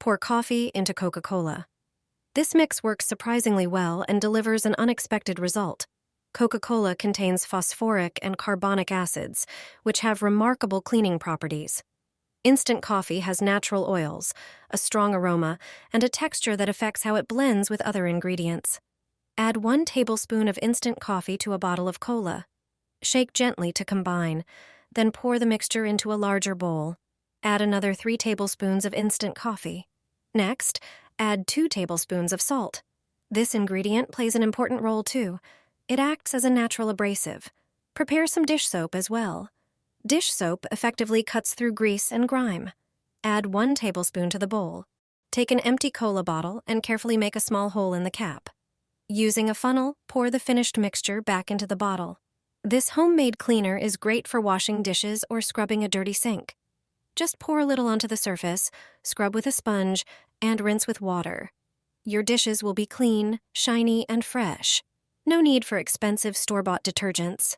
Pour coffee into Coca-Cola. This mix works surprisingly well and delivers an unexpected result. Coca-Cola contains phosphoric and carbonic acids, which have remarkable cleaning properties. Instant coffee has natural oils, a strong aroma, and a texture that affects how it blends with other ingredients. Add 1 tablespoon of instant coffee to a bottle of cola. Shake gently to combine, then pour the mixture into a larger bowl. Add another 3 tablespoons of instant coffee. Next, add 2 tablespoons of salt. This ingredient plays an important role too. It acts as a natural abrasive. Prepare some dish soap as well. Dish soap effectively cuts through grease and grime. Add 1 tablespoon to the bowl. Take an empty cola bottle and carefully make a small hole in the cap. Using a funnel, pour the finished mixture back into the bottle. This homemade cleaner is great for washing dishes or scrubbing a dirty sink. Just pour a little onto the surface, scrub with a sponge, and rinse with water. Your dishes will be clean, shiny, and fresh. No need for expensive store-bought detergents.